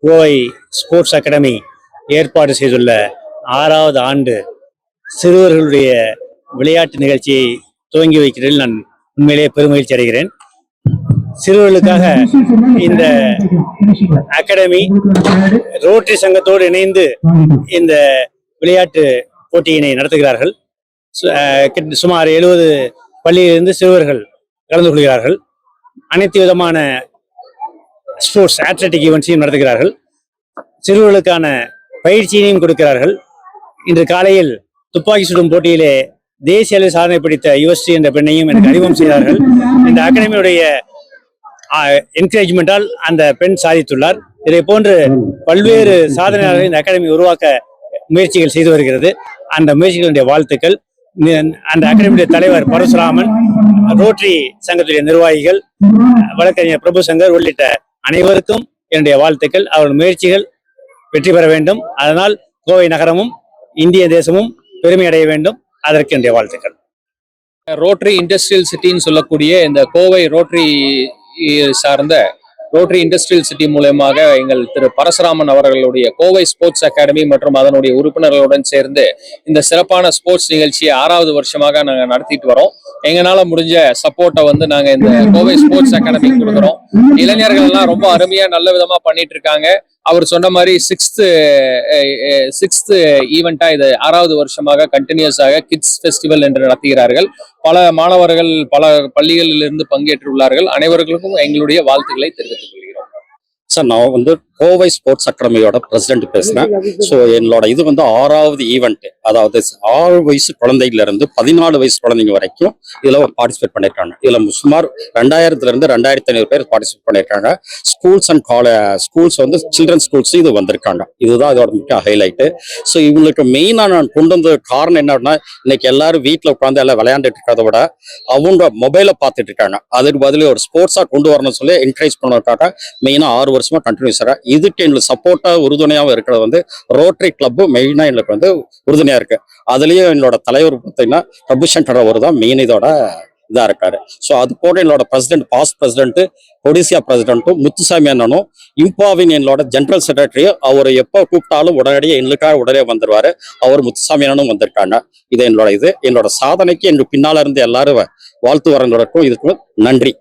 Kovai sports academy ஏற்பாடு செய்துள்ள 6வது ஆண்டு சிறுவர்களுடைய விளையாட்டு நிகழ்ச்சியை துவங்கி வைக்கிறதில் நான் உண்மையிலேயே பெருமகிழ்ச்சி அடைகிறேன். சிறுவர்களுக்காக இந்த அகாடமி ரோட்டரி சங்கத்தோடு இணைந்து இந்த விளையாட்டு போட்டியினை நடத்துகிறார்கள். சுமார் 70 பள்ளியிலிருந்து சிறுவர்கள் கலந்து கொள்கிறார்கள். அனைத்து விதமான ஸ்போர்ட்ஸ் அத்லெட்டிக் ஈவெண்ட்ஸையும் நடத்துகிறார்கள். சிறுவர்களுக்கான பயிற்சியினையும் கொடுக்கிறார்கள். இன்று காலையில் துப்பாக்கி சுடும் போட்டியிலே தேசிய அளவில் சாதனை படித்த யுவஸ்ரீ என்ற பெண்ணையும் எனக்கு அறிமுகம் செய்தார்கள். இந்த அகாடமியுடைய என்கரேஜ்மெண்டால் அந்த பெண் சாதித்துள்ளார். இதை போன்று பல்வேறு சாதனையாளர்கள் இந்த அகாடமி உருவாக்க முயற்சிகள் செய்து வருகிறது. அந்த முயற்சிகளுடைய வாழ்த்துக்கள். அந்த அகாடமியுடைய தலைவர் பரசுராமன், ரோட்டரி சங்கத்துடைய நிர்வாகிகள், வழக்கறிஞர் பிரபு சங்கர் உள்ளிட்ட அனைவருக்கும் என்னுடைய வாழ்த்துக்கள். அவர்கள் முயற்சிகள் வெற்றி பெற வேண்டும். அதனால் கோவை நகரமும் இந்திய தேசமும் பெருமை அடைய வேண்டும். அதற்கு என்னுடைய வாழ்த்துக்கள். ரோட்டரி இண்டஸ்ட்ரியல் சிட்டின்னு சொல்லக்கூடிய இந்த கோவை ரோட்டரி சார்ந்த ரோட்டரி இண்டஸ்ட்ரியல் சிட்டி மூலமாக எங்கள் திரு பரசுராமன் அவர்களுடைய கோவை ஸ்போர்ட்ஸ் அகாடமி மற்றும் அதனுடைய உறுப்பினர்களுடன் சேர்ந்து இந்த சிறப்பான ஸ்போர்ட்ஸ் நிகழ்ச்சியை 6வது வருஷமாக நாங்கள் நடத்திட்டு வரோம். எங்களால முடிஞ்ச சப்போர்ட்டை நாங்கள் இந்த கோவை ஸ்போர்ட்ஸ் அகாடமி கொடுக்குறோம். இளைஞர்கள் எல்லாம் ரொம்ப அருமையா நல்ல விதமா பண்ணிட்டு இருக்காங்க. அவர் சொன்ன மாதிரி சிக்ஸ்த் ஈவெண்டா இது 6வது வருஷமாக கண்டினியூஸாக கிட்ஸ் ஃபெஸ்டிவல் என்று நடத்துகிறார்கள். பல மாணவர்கள் பல பள்ளிகளில் இருந்து பங்கேற்றுள்ளார்கள். அனைவர்களுக்கும் எங்களுடைய வாழ்த்துக்களை தெரிவித்துக் கொள்கிறோம். சார், நான் கோவை ஸ்போர்ட்ஸ் அகாடமியோட பிரசிடென்ட் பேசுறேன். ஸோ என்னோட இது 6வது ஈவெண்ட். அதாவது 6 வயசு குழந்தையில இருந்து 14 வயசு குழந்தைங்க வரைக்கும் இதுல பார்ட்டிசிபேட் பண்ணிருக்காங்க. இதுல சுமார் 2000 இருந்து 2500 பேர் பார்ட்டிசிபேட் பண்ணிருக்காங்க. Schools and schools children schools இது வந்திருக்காங்க. இதுதான் இதோட முக்கிய ஹைலைட்டு. ஸோ இவங்களுக்கு மெயினா நான் கொண்டு வந்த காரணம் என்னன்னா, இன்னைக்கு எல்லாரும் வீட்டில் உட்காந்து எல்லாம் விளையாண்டுட்டு இருக்கிறத விட அவங்க மொபைலை பார்த்துட்டு இருக்காங்க. அதுக்கு பதிலே ஒரு ஸ்போர்ட்ஸா கொண்டு வரணும்னு சொல்லி என்கரேஜ் பண்ணுறதுக்காக மெயினா 6 வருஷமா கண்டினியூஸா இதுக்கு எங்களுக்கு சப்போர்ட்டா உறுதுணையாகவும் இருக்கிறது ரோட்டரி கிளப் மெயினா எங்களுக்கு உறுதுணையா இருக்கு. அதுலயும் என்னோட தலைவர் பார்த்தீங்கன்னா பிரபு சங்கர் அவர் தான் மெயின் இதோட இதா இருக்காரு. ஸோ அது போல என்னோட பிரசிடென்ட், பாஸ்ட் பிரசிடென்ட், ஒடிசியா பிரசிடென்ட்டும், முத்துசாமி அண்ணனும், இம்பாவின் என்னோட ஜெனரல் செக்ரட்டரியும், அவர் எப்போ கூப்பிட்டாலும் உடனடியே எங்களுக்காக உடனே வந்துருவாரு. அவர் முத்துசாமி அண்ணனும் வந்திருக்காங்க. இது என்னோட சாதனைக்கு எங்களுக்கு பின்னால இருந்து எல்லாரும் வாழ்த்து வரங்களுக்கும் இதுக்கும் நன்றி.